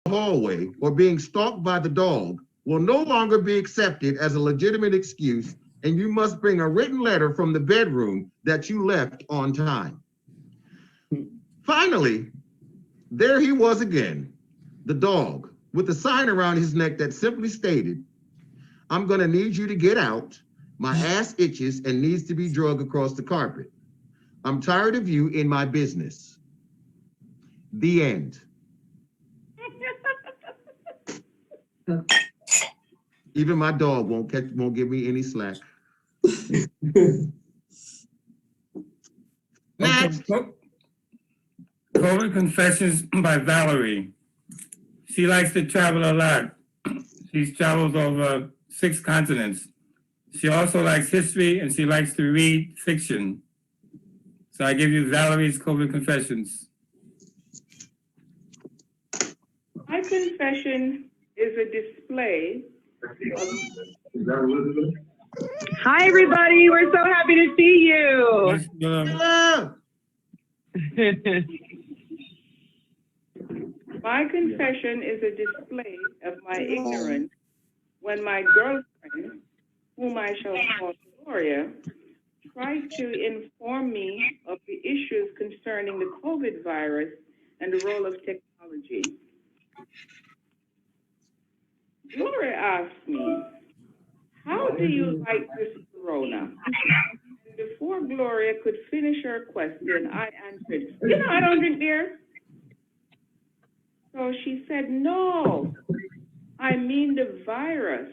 hallway or being stalked by the dog will no longer be accepted as a legitimate excuse, and you must bring a written letter from the bedroom that you left on time. Finally, there he was again, the dog, with a sign around his neck that simply stated, "I'm going to need you to get out. My ass itches and needs to be dragged across the carpet. I'm tired of you in my business." The end. Even my dog won't give me any slack. Next. Okay. COVID Confessions by Valerie. She likes to travel a lot. She's traveled over 6 continents. She also likes history and she likes to read fiction. So I give you Valerie's COVID Confessions. My confession is a display of... Hi, everybody. We're so happy to see you. Hello. My confession is a display of my ignorance when my girlfriend, whom I shall call Gloria, tried to inform me of the issues concerning the COVID virus and the role of technology. Gloria asked me, "How do you like this corona?" And before Gloria could finish her question, I answered, I don't drink beer." So she said, "No, I mean the virus."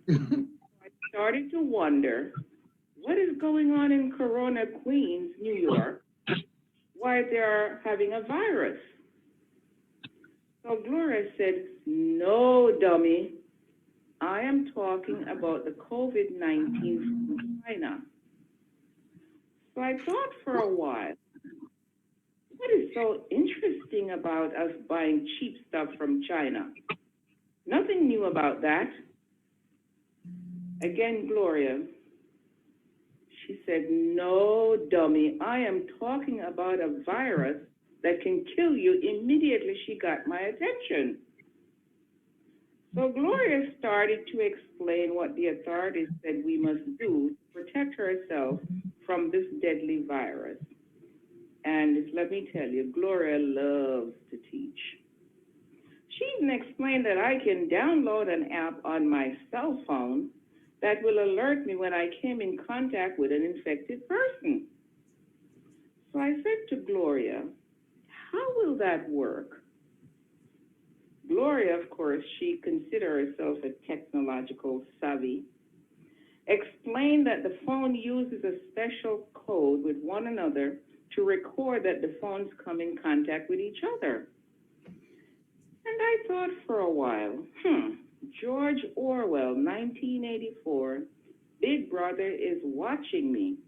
I started to wonder, what is going on in Corona, Queens, New York, why they're having a virus? So Gloria said, "No, dummy, I am talking about the COVID-19 from China." So I thought for a while, what is so interesting about us buying cheap stuff from China? Nothing new about that. Again, Gloria, she said, "No, dummy, I am talking about a virus that can kill you." Immediately she got my attention. So Gloria started to explain what the authorities said we must do to protect herself from this deadly virus. And let me tell you, Gloria loves to teach. She even explained that I can download an app on my cell phone that will alert me when I came in contact with an infected person. So I said to Gloria, "How will that work?" Gloria, of course, she considers herself a technological savvy, explained that the phone uses a special code with one another to record that the phones come in contact with each other. And I thought for a while, George Orwell, 1984, Big Brother is watching me.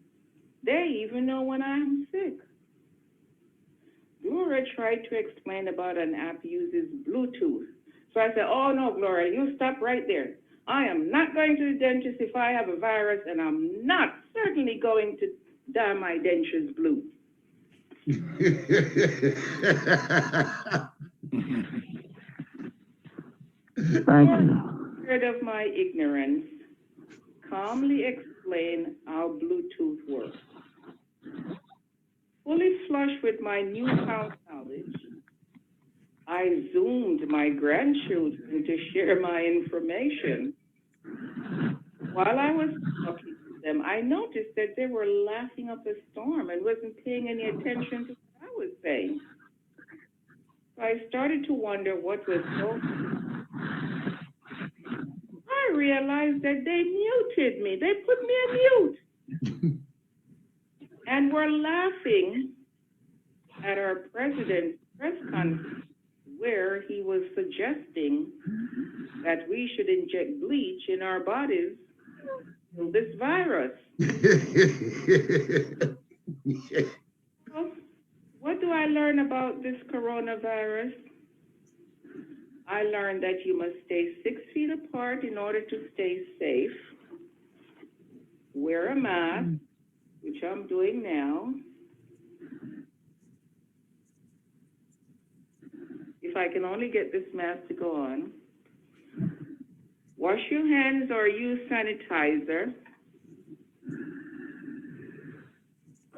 They even know when I'm sick. Gloria tried to explain about an app uses Bluetooth. So I said, "Oh no, Gloria, you stop right there. I am not going to the dentist if I have a virus, and I'm not certainly going to dye my dentures blue." Thank you. Scared of my ignorance, calmly explain how Bluetooth works. Fully flushed with my newfound knowledge, I Zoomed my grandchildren to share my information. While I was talking to them, I noticed that they were laughing up a storm and wasn't paying any attention to what I was saying. So I started to wonder what was so. I realized that they muted me. They put me on mute. And were laughing at our president's press conference where he was suggesting that we should inject bleach in our bodies to kill this virus. So, what do I learn about this coronavirus? I learned that you must stay 6 feet apart in order to stay safe. Wear a mask, which I'm doing now. If if I can only get this mask to go on. Wash your hands or use sanitizer.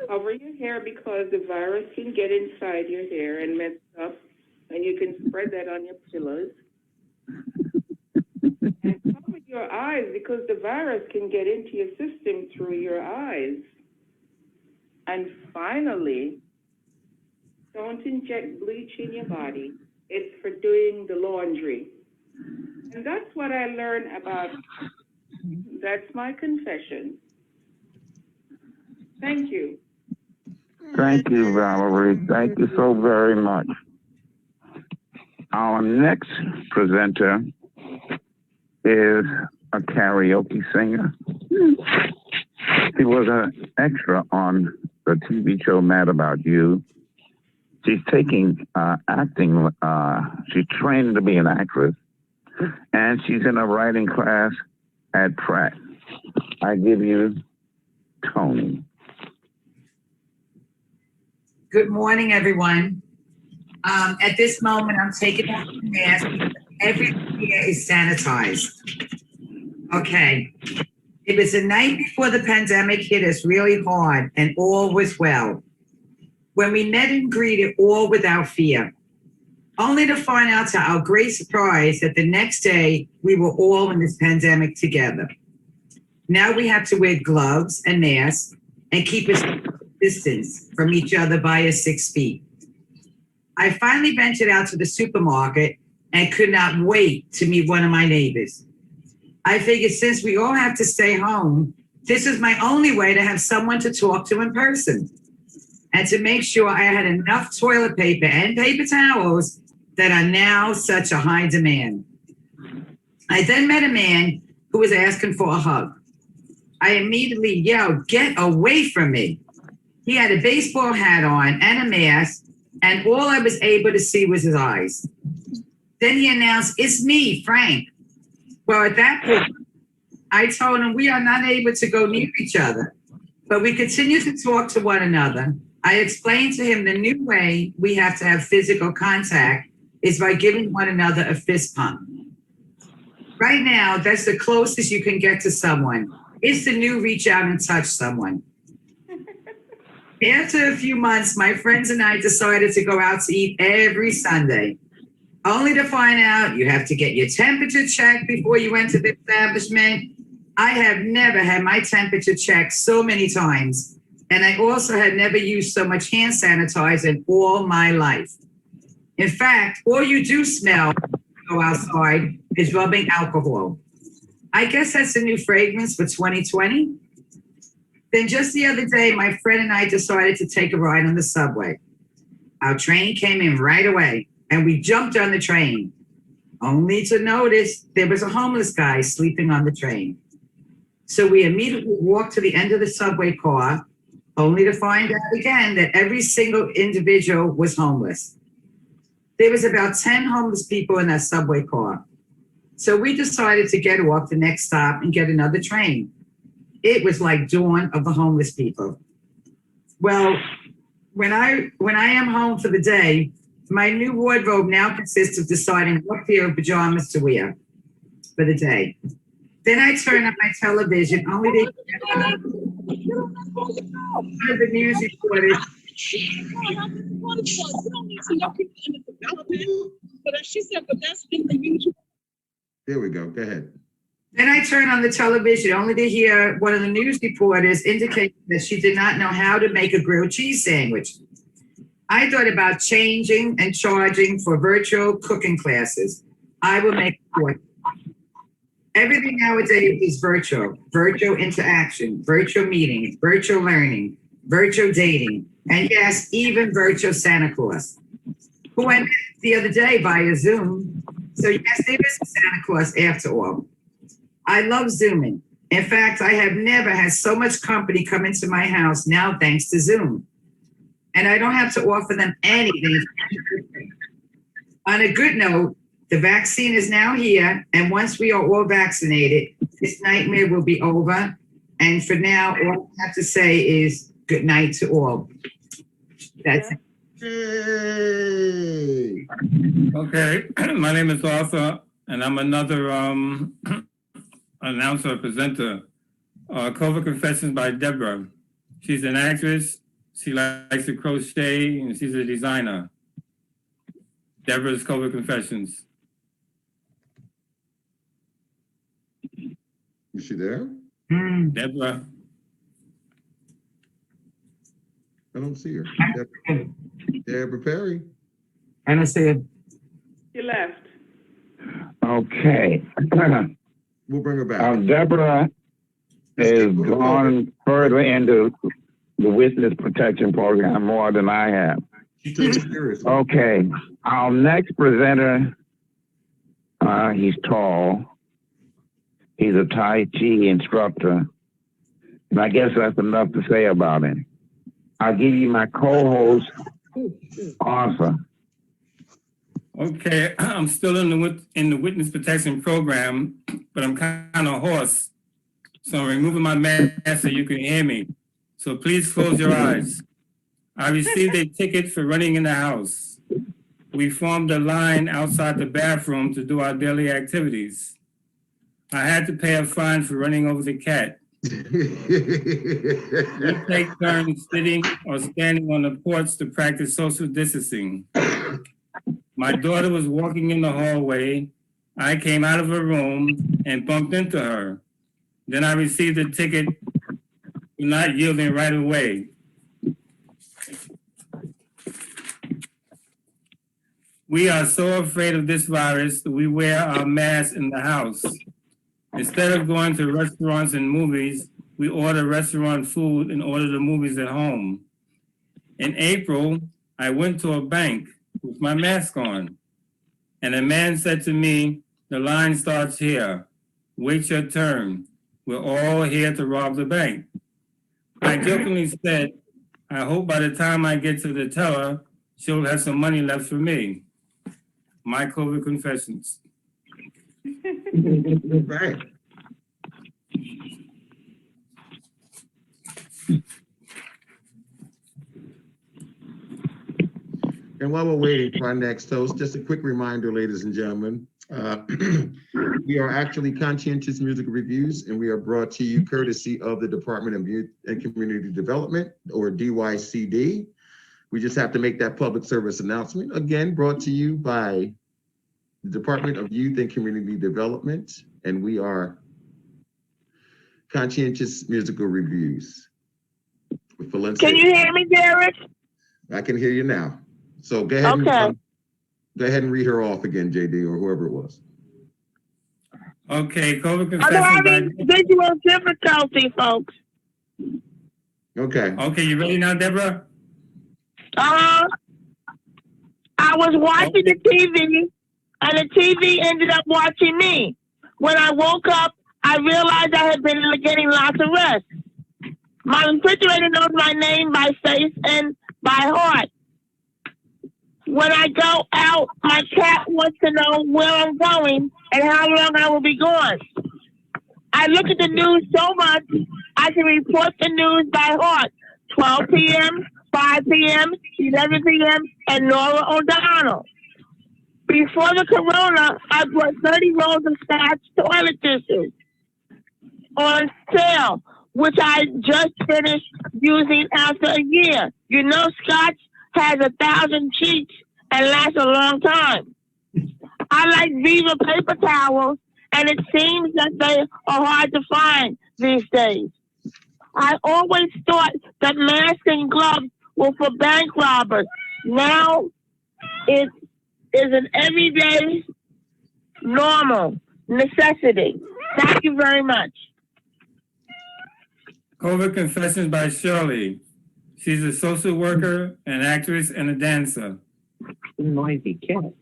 Cover your hair because the virus can get inside your hair and mess up, and you can spread that on your pillows. And cover your eyes because the virus can get into your system through your eyes. And finally, don't inject bleach in your body. It's for doing the laundry. And that's what I learned about. That's my confession. Thank you. Thank you, Valerie. Thank you so very much. Our next presenter is a karaoke singer. She was an extra on the TV show Mad About You. She's taking acting, she's trained to be an actress, and she's in a writing class at Pratt. I give you Tony. Good morning, everyone. At this moment, I'm taking off the mask. Everything here is sanitized. Okay. It was the night before the pandemic hit us really hard, and all was well. When we met and greeted all without fear, only to find out to our great surprise that the next day we were all in this pandemic together. Now we have to wear gloves and masks and keep a distance from each other by 6 feet. I finally ventured out to the supermarket and could not wait to meet one of my neighbors. I figured since we all have to stay home, this is my only way to have someone to talk to in person and to make sure I had enough toilet paper and paper towels that are now such a high demand. I then met a man who was asking for a hug. I immediately yelled, "Get away from me." He had a baseball hat on and a mask, and all I was able to see was his eyes. Then he announced, "It's me, Frank." Well, at that point, I told him we are not able to go near each other, but we continue to talk to one another. I explained to him the new way we have to have physical contact is by giving one another a fist pump. Right now, that's the closest you can get to someone. It's the new reach out and touch someone. After a few months, my friends and I decided to go out to eat every Sunday, only to find out you have to get your temperature checked before you enter the establishment. I have never had my temperature checked so many times. And I also had never used so much hand sanitizer in all my life. In fact, all you do smell when you go outside is rubbing alcohol. I guess that's a new fragrance for 2020. Then just the other day, my friend and I decided to take a ride on the subway. Our train came in right away and we jumped on the train, only to notice there was a homeless guy sleeping on the train. So we immediately walked to the end of the subway car, only to find out again that every single individual was homeless. There was about 10 homeless people in that subway car. So we decided to get off the next stop and get another train. It was like dawn of the homeless people. Well, when I am home for the day, my new wardrobe now consists of deciding what pair of pajamas to wear for the day. Then I turn on my television, only to the news reporters. You don't need to know people in the development, but she said, but that's been the usual. There we go. Go ahead. Then I turn on the television only to hear one of the news reporters indicate that she did not know how to make a grilled cheese sandwich. I thought about changing and charging for virtual cooking classes. I will make a course. Everything nowadays is virtual interaction, virtual meetings, virtual learning, virtual dating, and yes, even virtual Santa Claus, who I met the other day via Zoom. So yes, there is a Santa Claus after all. I love Zooming. In fact, I have never had so much company come into my house now thanks to Zoom. And I don't have to offer them anything. On a good note, the vaccine is now here, and once we are all vaccinated, this nightmare will be over. And for now, all I have to say is good night to all. That's it. Hey. Okay, my name is Arthur, and I'm another announcer, presenter. Covert Confessions by Deborah. She's an actress. She likes to crochet, and she's a designer. Deborah's Covert Confessions. Is she there? Deborah. I don't see her. Deborah Perry. I don't see it. You left. Okay. We'll bring her back. Deborah has gone further into the witness protection program more than I have. She takes it seriously. Okay. Our next presenter, he's tall. He's a Tai Chi instructor. And I guess that's enough to say about him. I'll give you my co-host, Arthur. Okay, I'm still in the witness protection program, but I'm kind of hoarse. So I'm removing my mask so you can hear me. So please close your eyes. I received a ticket for running in the house. We formed a line outside the bathroom to do our daily activities. I had to pay a fine for running over the cat. We take turns sitting or standing on the porch to practice social distancing. My daughter was walking in the hallway. I came out of her room and bumped into her. Then I received a ticket for not yielding right away. We are so afraid of this virus that we wear our masks in the house. Instead of going to restaurants and movies, we order restaurant food and order the movies at home. In April, I went to a bank with my mask on, and a man said to me, "The line starts here. Wait your turn. We're all here to rob the bank." I jokingly said, "I hope by the time I get to the teller, she'll have some money left for me." My COVID confessions. Right. And while we're waiting for our next host, just a quick reminder, ladies and gentlemen, we are actually Conscientious Music Reviews, and we are brought to you courtesy of the Department of Youth and Community Development, or DYCD. We just have to make that public service announcement. Again, brought to you by the Department of Youth and Community Development, and we are Conscientious Musical Reviews. With Valencia. Can you hear me, Derek? I can hear you now. So go ahead, Okay. go ahead and read her off again, JD, or whoever it was. Okay, COVID I'm confessions by having visual difficulty, folks. Okay. Okay, you ready now, Deborah? I was watching the TV, and the TV ended up watching me. When I woke up, I realized I had been getting lots of rest. My refrigerator knows my name by face and by heart. When I go out, my cat wants to know where I'm going and how long I will be gone. I look at the news so much, I can report the news by heart. 12 p.m., 5 p.m., 11 p.m., and Nora O'Donnell. Before the corona, I bought 30 rolls of Scotch toilet tissue on sale, which I just finished using after a year. You know, Scotch has 1,000 sheets and lasts a long time. I like Viva paper towels, and it seems that they are hard to find these days. I always thought that masks and gloves were for bank robbers. Now it is an everyday, normal necessity. Thank you very much. COVID confessions by Shirley. She's a social worker, an actress, and a dancer. Noisy cat.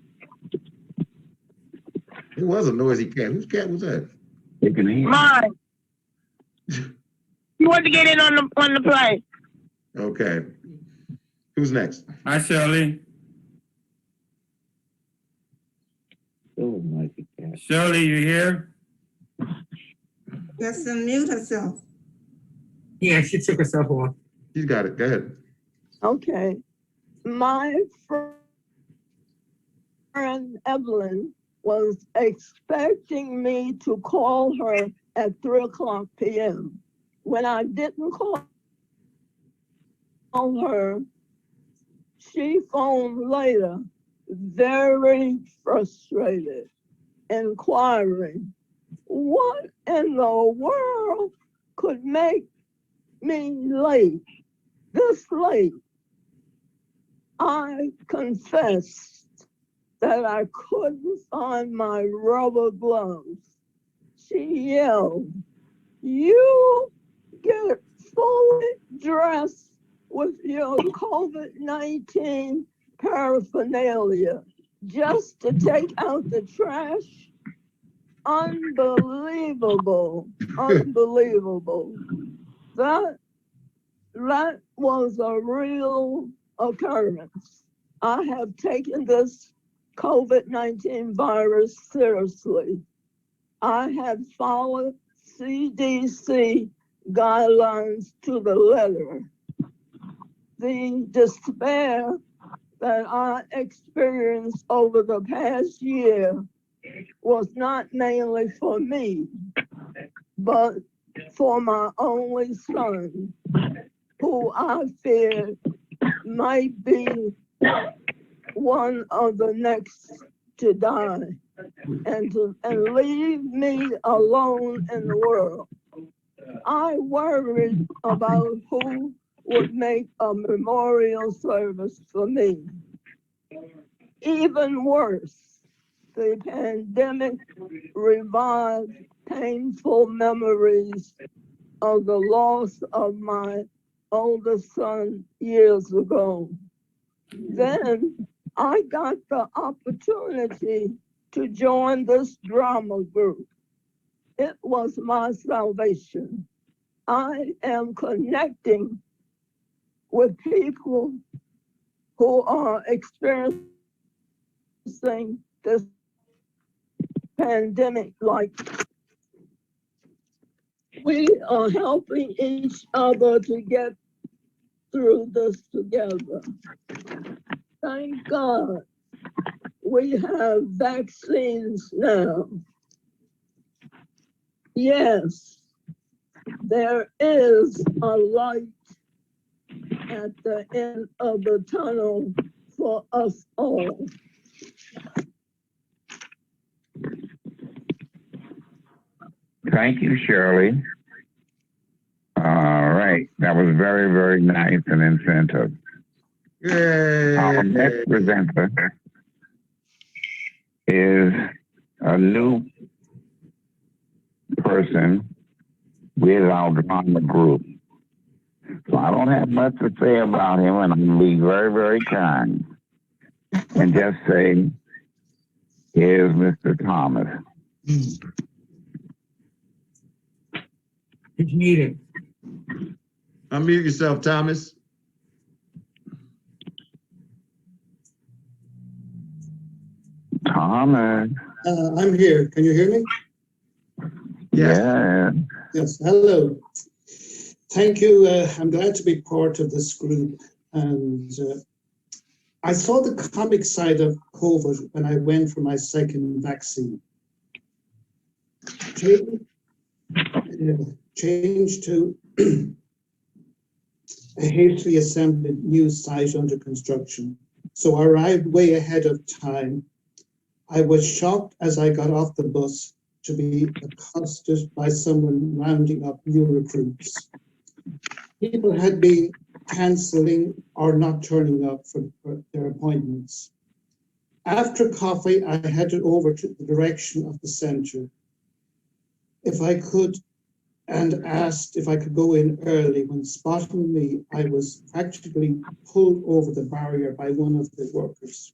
It was a noisy cat. Whose cat was that? You can hear. Mine. You want to get in on the play? Okay. Who's next? Hi, Shirley. Oh, noisy cat. Shirley, you here? Just unmute herself. Yeah, she took herself off. She's got it. Go ahead. Okay. My friend Evelyn was expecting me to call her at 3:00 p.m. When I didn't call her, she phoned later, very frustrated, inquiring, what in the world could make me late, this late? I confessed that I couldn't find my rubber gloves. She yelled, you get fully dressed with your COVID-19 paraphernalia just to take out the trash? Unbelievable, unbelievable. That was a real occurrence. I have taken this COVID-19 virus seriously. I have followed CDC guidelines to the letter. The despair that I experienced over the past year was not mainly for me, but for my only son, who I feared might be one of the next to die and leave me alone in the world. I worried about who would make a memorial service for me. Even worse, the pandemic revived painful memories of the loss of my oldest son years ago. Then I got the opportunity to join this drama group. It was my salvation. I am connecting with people who are experiencing this pandemic like we are helping each other to get through this together. Thank God we have vaccines now. Yes, there is a light at the end of the tunnel for us all. Thank you, Shirley. All right. That was very, very nice and incentive. Our next presenter is a new person with our drama group. So I don't have much to say about him, and I'm going to be very, very kind and just say, here's Mr. Thomas. He's muted. Unmute yourself, Thomas. Thomas. I'm here. Can you hear me? Yes. Yeah. Yes. Hello. Thank you. I'm glad to be part of this group. And I saw the comic side of COVID when I went for my second vaccine. Change to a hastily assembled new site under construction. So I arrived way ahead of time. I was shocked as I got off the bus to be accosted by someone rounding up new recruits. People had been cancelling or not turning up for their appointments. After coffee, I headed over to the direction of the center. If I could, and asked if I could go in early. When spotting me, I was practically pulled over the barrier by one of the workers.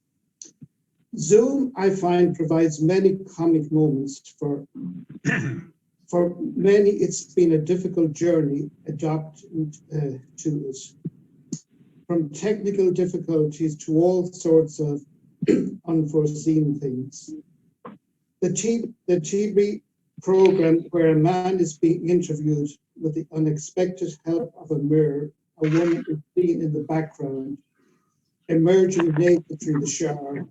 Zoom, I find, provides many comic moments. For many, it's been a difficult journey adapting to it. From technical difficulties to all sorts of unforeseen things. The TV program where a man is being interviewed with the unexpected help of a mirror, a woman is seen in the background. emerging naked through the shower,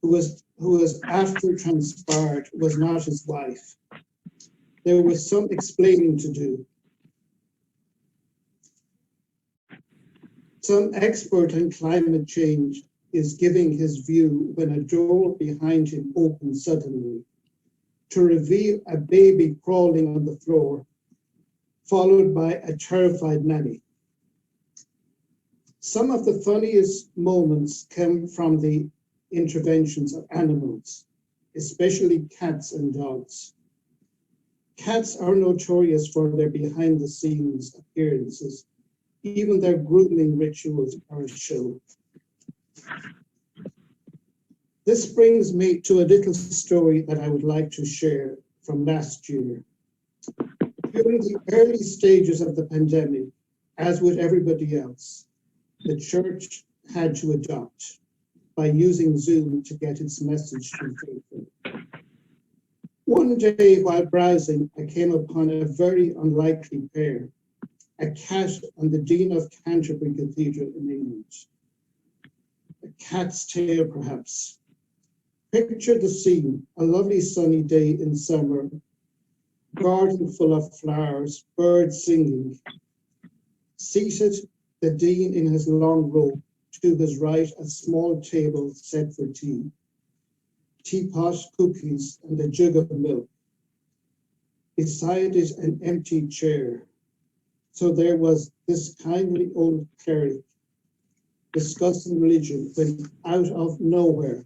who was after transpired was not his wife. There was some explaining to do. Some expert on climate change is giving his view when a door behind him opened suddenly to reveal a baby crawling on the floor, followed by a terrified nanny. Some of the funniest moments come from the interventions of animals, especially cats and dogs. Cats are notorious for their behind-the-scenes appearances. Even their grooming rituals are a show. This brings me to a little story that I would like to share from last year. During the early stages of the pandemic, as with everybody else, the church had to adapt by using Zoom to get its message to people. One day while browsing, I came upon a very unlikely pair, a cat and the Dean of Canterbury Cathedral in England. A cat's tail, perhaps. Picture the scene, a lovely sunny day in summer, garden full of flowers, birds singing. Seated, the Dean in his long robe, to his right a small table set for tea. Teapot, cookies, and a jug of milk. Beside it, an empty chair. So there was this kindly old cleric discussing religion when out of nowhere,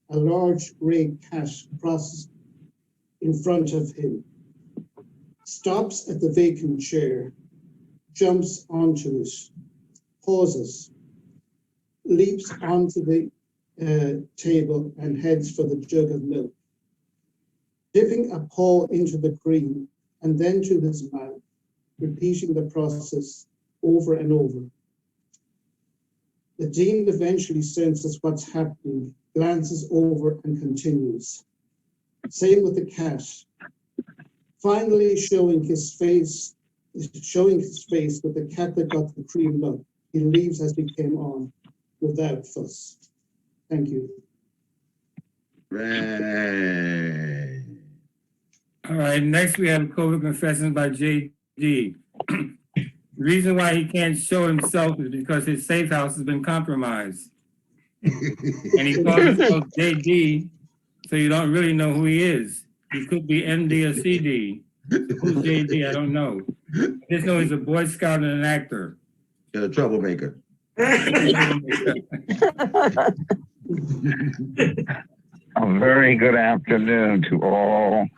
a large grey cat crosses in front of him, stops at the vacant chair, jumps onto it, pauses, leaps onto the table and heads for the jug of milk, dipping a paw into the cream and then to his mouth, repeating the process over and over. The Dean eventually senses what's happening, glances over and continues. Same with the cat. Finally showing his face with the cat that got the cream milk. He leaves as he came on, without fuss. Thank you. Right. All right, next we have COVID confessions by JD. Reason why he can't show himself is because his safe house has been compromised. And he calls himself JD, so you don't really know who he is. He could be MD or CD. Who's JD? I don't know. I just know he's a Boy Scout and an actor. You're a troublemaker. A very good afternoon to all,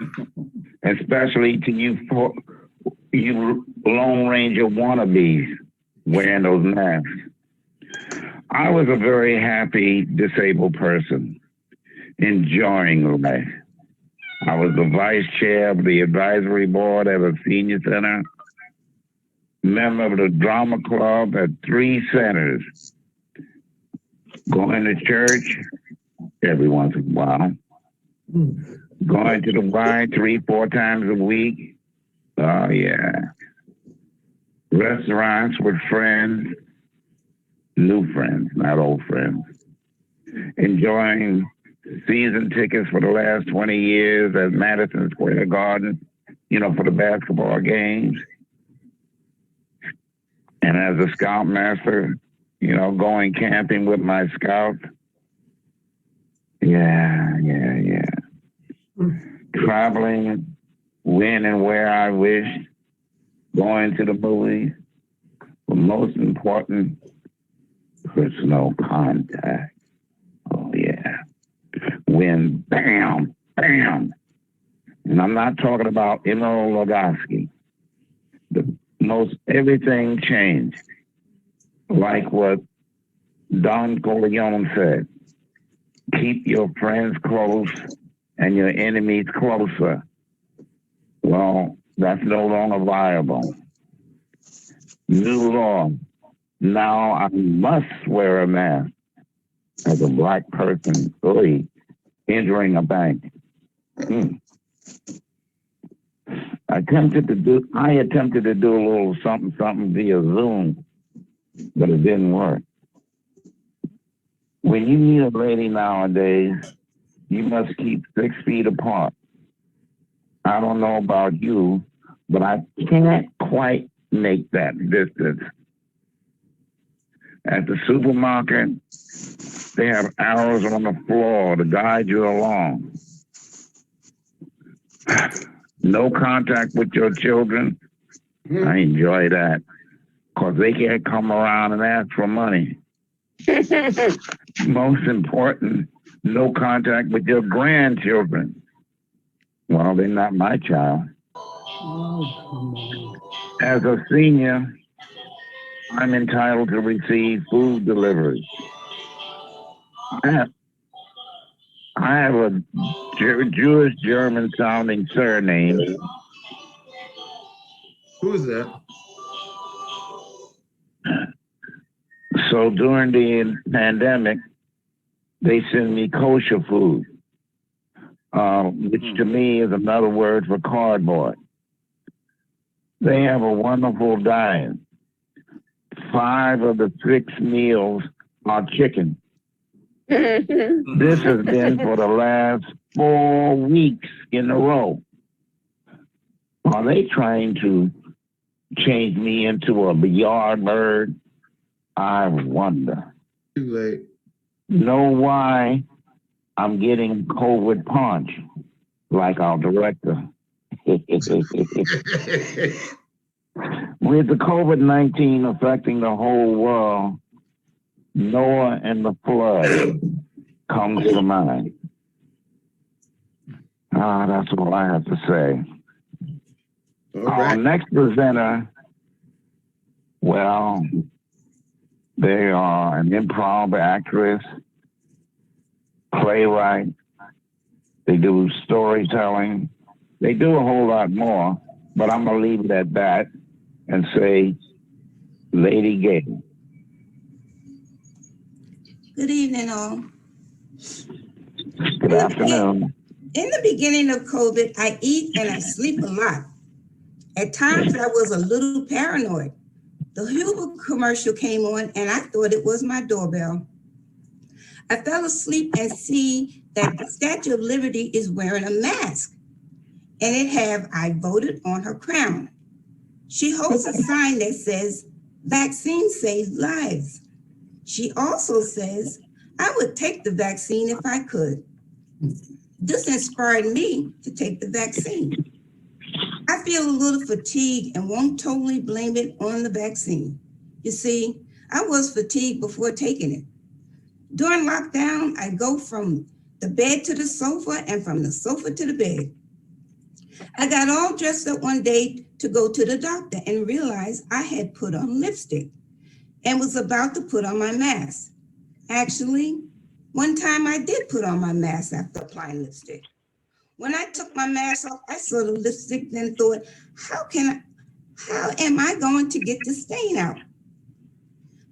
especially to you Lone Ranger wannabes wearing those masks. I was a very happy disabled person, enjoying life. I was the vice chair of the advisory board at a senior center, member of the drama club at 3 centers, going to church every once in a while, going to the Y 3-4 times a week. Oh yeah. Restaurants with friends, new friends, not old friends. Enjoying season tickets for the last 20 years at Madison Square Garden, for the basketball games. And as a scoutmaster, going camping with my scouts. Yeah. Traveling when and where I wish, going to the movies, but most important, personal contact. Oh yeah. When bam, bam. And I'm not talking about Emil Logosky. Everything changed. Like what Don Corleone said, keep your friends close and your enemies closer. Well, that's no longer viable. New law. Now I must wear a mask as a Black person entering a bank. I attempted to do a little something via Zoom, but it didn't work. When you meet a lady nowadays, you must keep 6 feet apart. I don't know about you, but I can't quite make that distance. At the supermarket, they have arrows on the floor to guide you along. No contact with your children. I enjoy that because they can't come around and ask for money. Most important, no contact with your grandchildren. Well, they're not my child. As a senior, I'm entitled to receive food delivery. I have a Jewish German sounding surname. Who is that? So during the pandemic, they send me kosher food, which to me is another word for cardboard. They have a wonderful diet. 5 of the 6 meals are chicken. This has been for the last 4 weeks in a row. Are they trying to change me into a yard bird? I wonder. Too late. Know why I'm getting COVID punch like our director? With the COVID-19 affecting the whole world, Noah and the flood comes to mind. That's all I have to say. All Our right. next presenter, well, they are an improv actress, playwright. They do storytelling. They do a whole lot more, but I'm going to leave it at that and say, Lady Gay. Good evening, all. Good afternoon. In the beginning of COVID, I eat and I sleep a lot. At times, I was a little paranoid. The Huber commercial came on and I thought it was my doorbell. I fell asleep and see that the Statue of Liberty is wearing a mask and it have "I voted" on her crown. She holds a sign that says, "Vaccine saves lives." She also says, "I would take the vaccine if I could." This inspired me to take the vaccine. I feel a little fatigued and won't totally blame it on the vaccine. You see, I was fatigued before taking it. During lockdown, I go from the bed to the sofa and from the sofa to the bed. I got all dressed up one day to go to the doctor and realized I had put on lipstick and was about to put on my mask. Actually, one time I did put on my mask after applying lipstick. When I took my mask off, I saw the lipstick and thought, how am I going to get the stain out?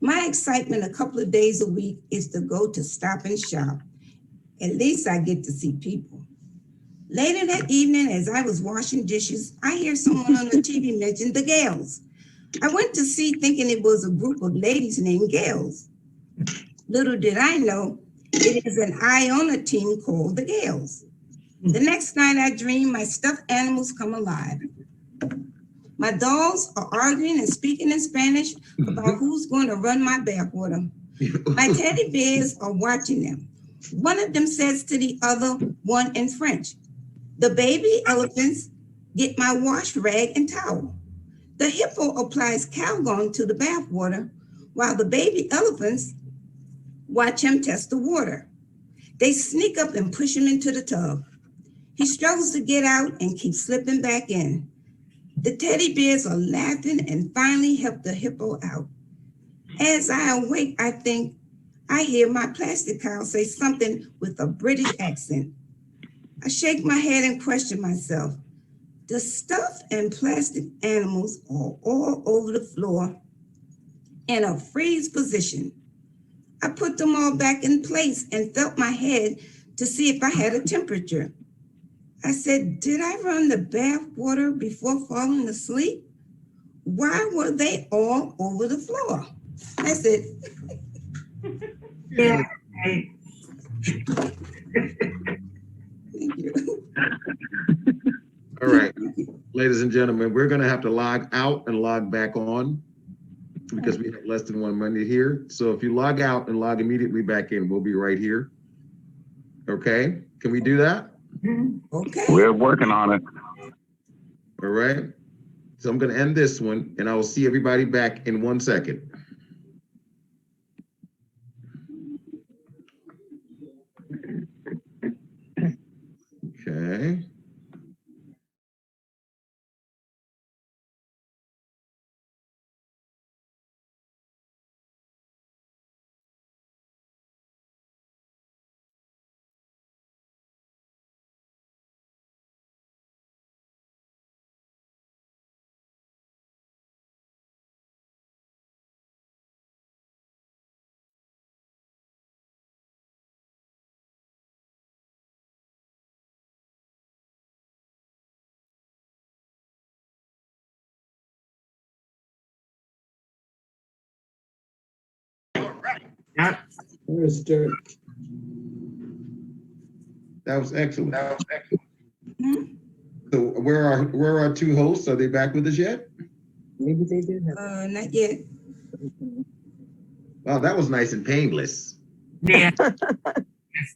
My excitement a couple of days a week is to go to Stop and Shop. At least I get to see people. Later that evening, as I was washing dishes, I hear someone on the TV mention the Gales. I went to see thinking it was a group of ladies named Gales. Little did I know, it is an Iona team called the Gales. The next night I dream my stuffed animals come alive. My dolls are arguing and speaking in Spanish about who's going to run my bathwater. My teddy bears are watching them. One of them says to the other one in French, "The baby elephants get my wash rag and towel." The hippo applies Calgon to the bathwater while the baby elephants watch him test the water. They sneak up and push him into the tub. He struggles to get out and keeps slipping back in. The teddy bears are laughing and finally help the hippo out. As I awake, I think I hear my plastic cow say something with a British accent. I shake my head and question myself. The stuffed and plastic animals are all over the floor in a freeze position. I put them all back in place and felt my head to see if I had a temperature. I said, did I run the bath water before falling asleep? Why were they all over the floor? That's it. Yeah, Hey, Thank you. All right, ladies and gentlemen, we're gonna have to log out and log back on because we have less than 1 minute here. So if you log out and log immediately back in, we'll be right here. Okay, can we do that? Okay. We're working on it. All right. So I'm gonna end this one and I will see everybody back in 1 second. Okay. yep. Where's Derek? That was excellent. Mhm. So where are our two hosts? Are they back with us yet? Maybe they did have. Not yet. Wow, that was nice and painless. Yeah.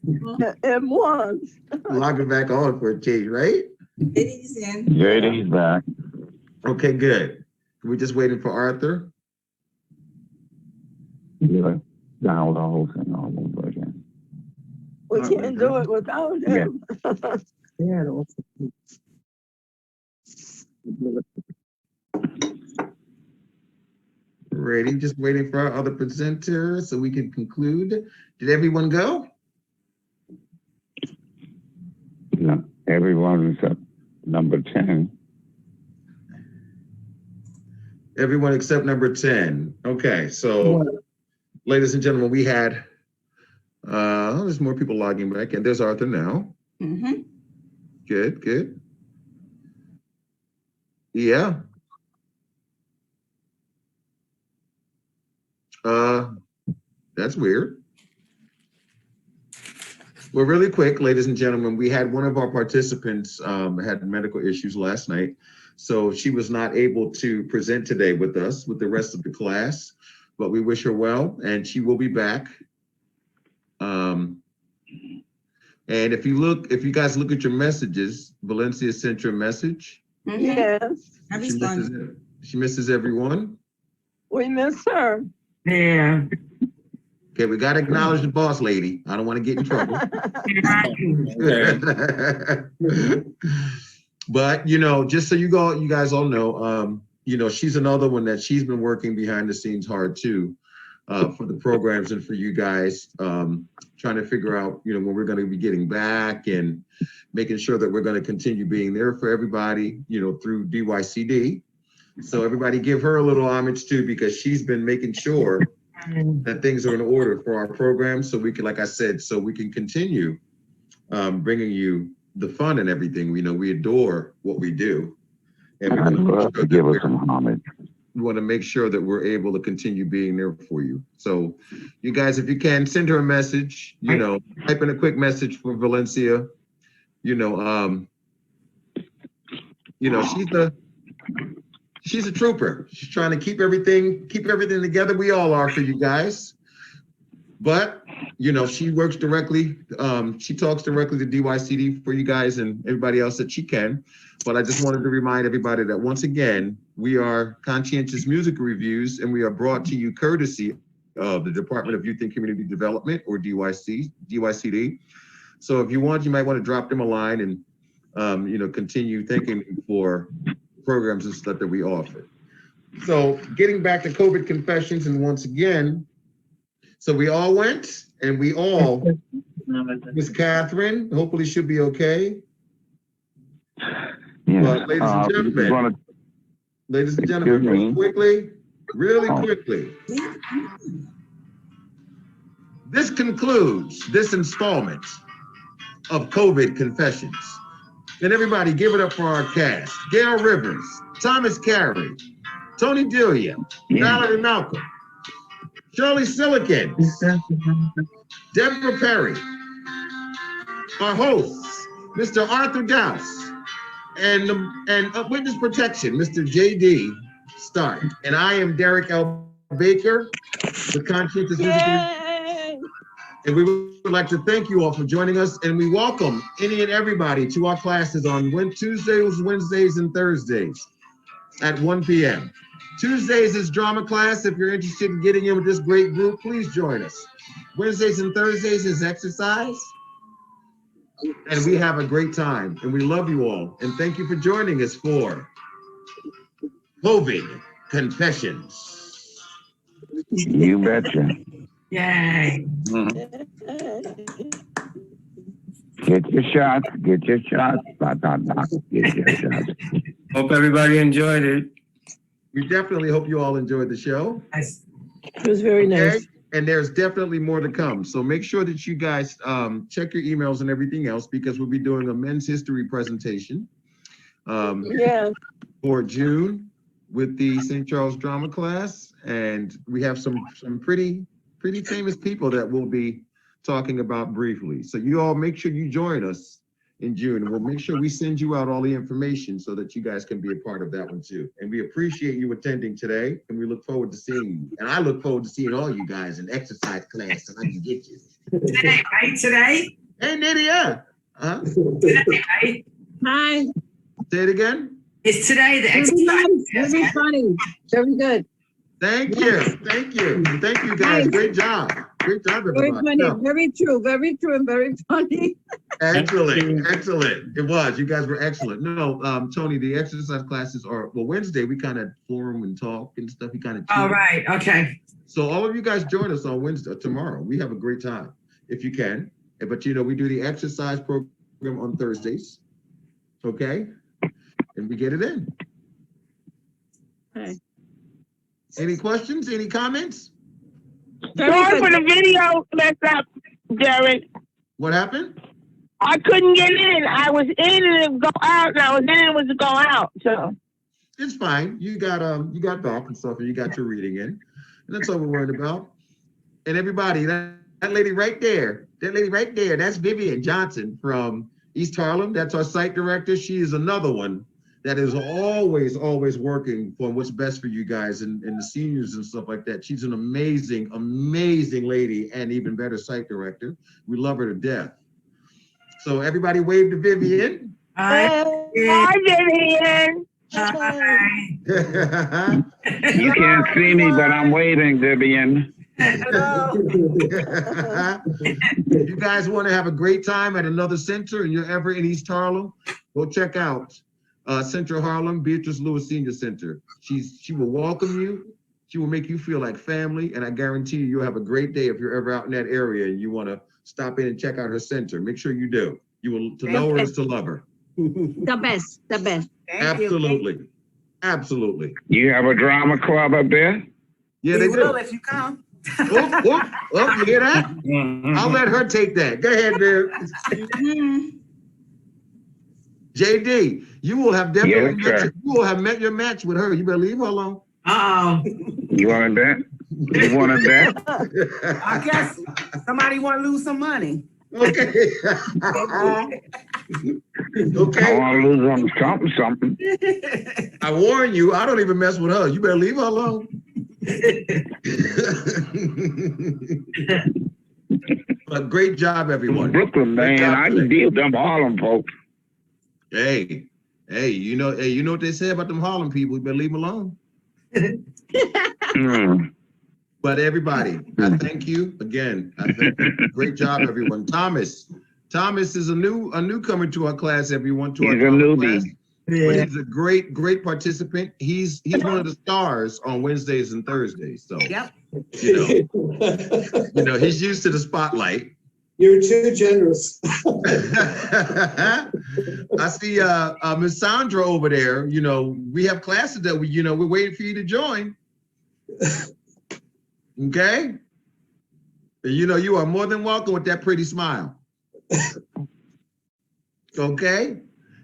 It was. Logging back on for a change, right? It is in. JD's back. Okay, good. We're just waiting for Arthur. Yeah, down the whole thing all over again. We can't do it without him. Yeah, also. Ready, just waiting for our other presenter so we can conclude. Did everyone go? Yeah, everyone except number 10. Everyone except number 10. Okay, so ladies and gentlemen, we had, there's more people logging back in. There's Arthur now. Mm-hmm. Good, good. Yeah. That's weird. Well, really quick, ladies and gentlemen, we had one of our participants had medical issues last night. So she was not able to present today with us, with the rest of the class, but we wish her well and she will be back. And if you guys look at your messages, Valencia sent you a message. Mm-hmm. Yes, I responded. She misses everyone. we miss her. Yeah. Okay, we got to acknowledge the boss lady. I don't want to get in trouble. But just so you guys all know, she's another one that she's been working behind the scenes hard too, for the programs and for you guys, trying to figure out, when we're going to be getting back and making sure that we're going to continue being there for everybody, through DYCD. So everybody give her a little homage too, because she's been making sure that things are in order for our program, so we can, like I said, so we can continue bringing you the fun and everything. We adore what we do, and I'd love to give us some homage. we want to make sure that we're able to continue being there for you. So, you guys, if you can, send her a message. Type in a quick message for Valencia. She's a trooper. She's trying to keep everything together. We all are for you guys. But, she works directly. She talks directly to DYCD for you guys and everybody else that she can. But I just wanted to remind everybody that once again, we are Conscientious Music Reviews, and we are brought to you courtesy of the Department of Youth and Community Development, or DYCD. So if you want, you might want to drop them a line and, continue thanking them for programs and stuff that we offer. So getting back to COVID confessions, and once again, so we all went, and we all, Miss Catherine, hopefully she'll be okay. Yeah. But ladies and gentlemen, really quickly, this concludes this installment of COVID confessions. And everybody give it up for our cast. Gail Rivers, Thomas Carey, Tony Delia, Valerie Malcolm, Shirley Silicon, Deborah Perry, our hosts, Mr. Arthur Dowse, and Witness Protection, Mr. J.D. Stark. And I am Derek L. Baker, the Conscientious Musical. Yay! And we would like to thank you all for joining us, and we welcome any and everybody to our classes on Tuesdays, Wednesdays, and Thursdays at 1 p.m. Tuesdays is drama class. If you're interested in getting in with this great group, please join us. Wednesdays and Thursdays is exercise, and we have a great time, and we love you all. And thank you for joining us for COVID Confessions. You betcha. Yay. Get your shots. Get your shots. Dot, dot, dot. Get your shots. Hope everybody enjoyed it. We definitely hope you all enjoyed the show. Nice. It was very nice. And there's definitely more to come. So make sure that you guys check your emails and everything else, because we'll be doing a men's history presentation Yeah. for June with the St. Charles Drama class. And we have some pretty famous people that we'll be talking about briefly. So you all make sure you join us in June, and we'll make sure we send you out all the information so that you guys can be a part of that one too. And we appreciate you attending today, and we look forward to seeing you. And I look forward to seeing all you guys in exercise class, so I can get you. Today, right? Today? Hey, Nydia. Today, right? Hi. Say it again. It's today the Very exercise. nice. Very funny. Very good. Thank you. Thank you. Thank you guys. Great job. Great job, Very everybody. funny. No, Very true. Very true and very funny. excellent. Excellent. It was. You guys were excellent. No, Tony, the exercise classes are, well, Wednesday, we kind of forum and talk and stuff. We kind of. All right. Okay. So all of you guys join us on Wednesday, tomorrow. We have a great time if you can. But, we do the exercise program on Thursdays. Okay? And we get it in. Okay. Any questions? Any comments? Sorry for the video messed up, Derek. What happened? I couldn't get in. I was in and it would go out, and I was in and it was to go out. So It's fine. You got back and stuff, and you got your reading in. And that's all we're worried about. And everybody, that lady right there, that's Vivian Johnson from East Harlem. That's our site director. She is another one that is always working for what's best for you guys and the seniors and stuff like that. She's an amazing lady and even better site director. We love her to death. So everybody wave to Vivian. Hi. hi, Vivian. Hi. You can't see me, but I'm waving, Vivian. Hello. If you guys want to have a great time at another center and you're ever in East Harlem, go check out Central Harlem Beatrice Lewis Senior Center. She will welcome you. She will make you feel like family, and I guarantee you'll have a great day if you're ever out in that area and you want to stop in and check out her center. Make sure you do. You will, to know her is to love her. The best. The best. Absolutely. Absolutely. You have a drama club up there? Yeah, they do. If you come. Oh, you hear that? I'll let her take that. Go ahead, Viv. JD, you will have definitely met your match with her. You better leave her alone. Uh-oh. You want to bet? You want to bet? I guess somebody want to lose some money. Okay. I Okay. want to lose something. I warn you, I don't even mess with her. You better leave her alone. But great job, everyone. Brooklyn, Great man, job I can today. deal with them Harlem folks. Hey, you know what they say about them Harlem people. You better leave them alone. But everybody, I thank you again. I thank you. Great job, everyone. Thomas is a newcomer to our class. Everyone, to our He's a drama newbie. class. But he's a great participant. He's one of the stars on Wednesdays and Thursdays. So Yep. you know he's used to the spotlight. You're too generous. I see Miss Sandra over there. We have classes that we're waiting for you to join. Okay? And you are more than welcome with that pretty smile. Okay?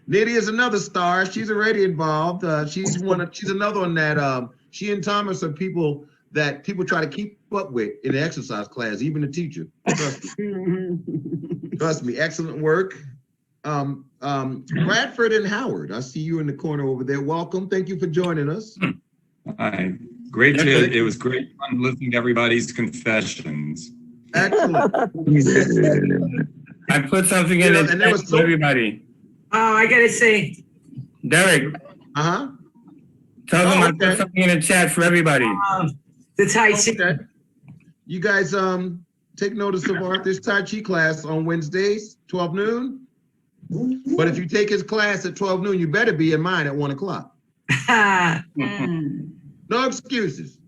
Nydia is another star. She's already involved. She's another one that she and Thomas are people that people try to keep up with in the exercise class, even the teacher. Trust me. Trust me, excellent work. Bradford and Howard, I see you in the corner over there. Welcome. Thank you for joining us. Hi. It was great fun listening to everybody's confessions. Excellent. I put something in and there it was for everybody. Oh, I gotta say, Derek, Uh-huh. tell them I okay. put something in the chat for everybody. the Tai Chi. Okay. You guys take notice of Arthur's Tai Chi class on Wednesdays, 12 noon. But if you take his class at 12 noon, you better be in mine at 1 o'clock. No excuses.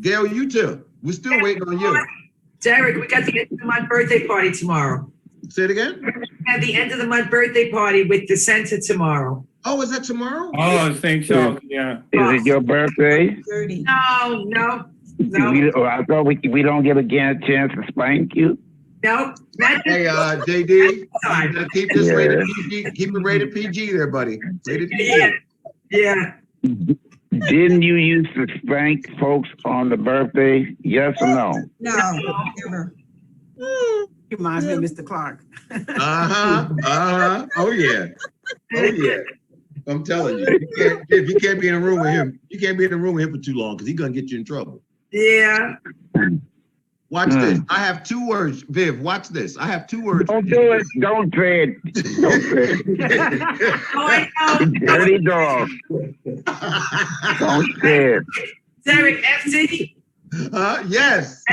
Gail, you too. We're still waiting on you. Derek, we got the end of the month birthday party tomorrow. Say it again? We have the end of the month birthday party with the center tomorrow. Oh, is that tomorrow? Oh, St. Charles, yeah. Is it your birthday? 30. No. I thought we don't get a chance to spank you. No. Hey, JD, I'm gonna keep this rated PG. Keep it rated PG there, buddy. Rated PG. Yeah. Didn't you used to spank folks on the birthday? Yes or no? No, never. Reminds me of Mr. Clark. Oh yeah. Oh yeah. I'm telling you, if you can't be in a room with him, you can't be in a room with him for too long because he's gonna get you in trouble. Yeah. Watch this. I have 2 words. Viv, watch this. I have 2 words. Don't do it. Don't say it. Don't say it. Oh, I know. Dirty dog. Don't say it. Derek, FT. Yes.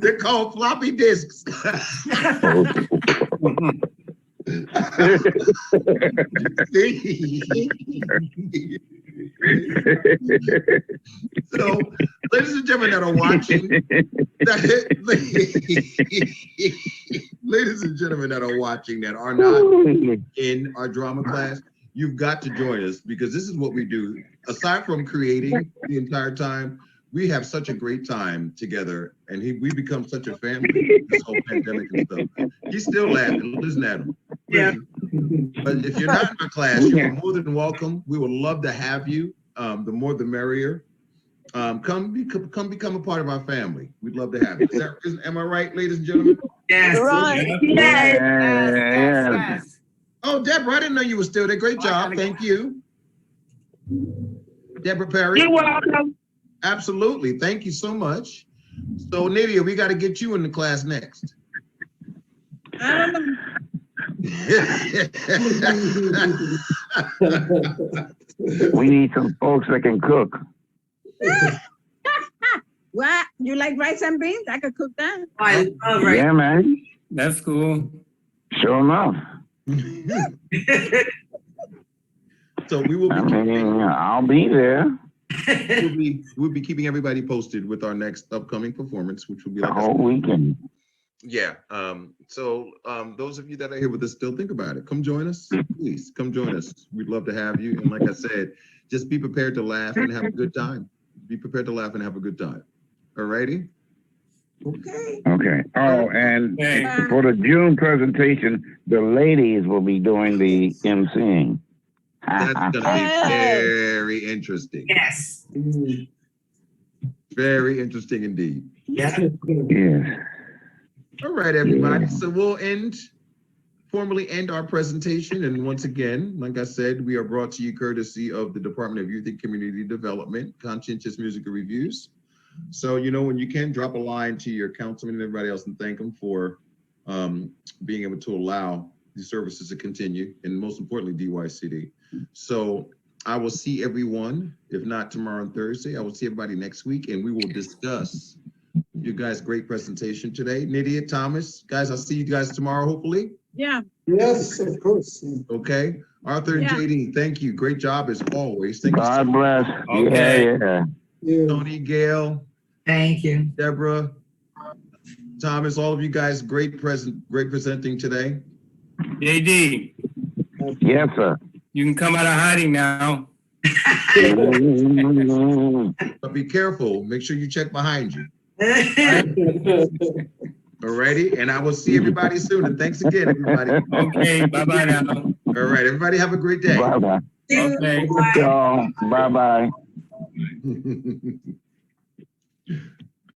They're called floppy disks. So, ladies and gentlemen that are watching, ladies and gentlemen that are watching that are not in our drama class, you've got to join us because this is what we do. Aside from creating the entire time, we have such a great time together, and we become such a family. This whole pandemic and stuff. He's still laughing. Listen at him. Yeah. But if you're not in our class, you're more than welcome. We would love to have you. The more, the merrier. Come become a part of our family. We'd love to have you. Am I right, ladies and gentlemen? Yes. Right. Yes. Oh, Deborah, I didn't know you were still there. Great job. Thank you. Deborah Perry. You're welcome. Absolutely. Thank you so much. So, Nydia, we got to get you in the class next. I don't know. We need some folks that can cook. What? You like rice and beans? I could cook that. I love right. Yeah, man. That's cool. Sure enough. So we will be. I'll be there. We'll be keeping everybody posted with our next upcoming performance, which will be The like whole weekend. Yeah. So those of you that are here with us still, think about it. Come join us. Please come join us. We'd love to have you. And like I said, just be prepared to laugh and have a good time. Be prepared to laugh and have a good time. All righty? Okay. Okay. Oh, and for the June presentation, the ladies will be doing the emceeing. That's going to be very interesting. Yes. Very interesting indeed. Yeah. Yes. All right, everybody. So we'll formally end our presentation. And once again, like I said, we are brought to you courtesy of the Department of Youth and Community Development, Conscientious Musical Reviews. So, when you can, drop a line to your councilman and everybody else and thank them for being able to allow these services to continue, and most importantly, DYCD. So I will see everyone, if not tomorrow and Thursday, I will see everybody next week, and we will discuss you guys' great presentation today. Nydia, Thomas, guys, I'll see you guys tomorrow, hopefully. Yeah. Yes, of course. Okay. Arthur and JD, thank you. Great job as always. Thank you. God bless. Okay. Yeah. Tony, Gail. Thank you. Deborah, Thomas, all of you guys, great presenting today. JD, Yes, sir. you can come out of hiding now. But be careful. Make sure you check behind you. Alrighty, and I will see everybody soon. And thanks again, everybody. Okay, bye-bye now. All right, everybody have a great day. Bye-bye. Okay. Y'all, bye-bye.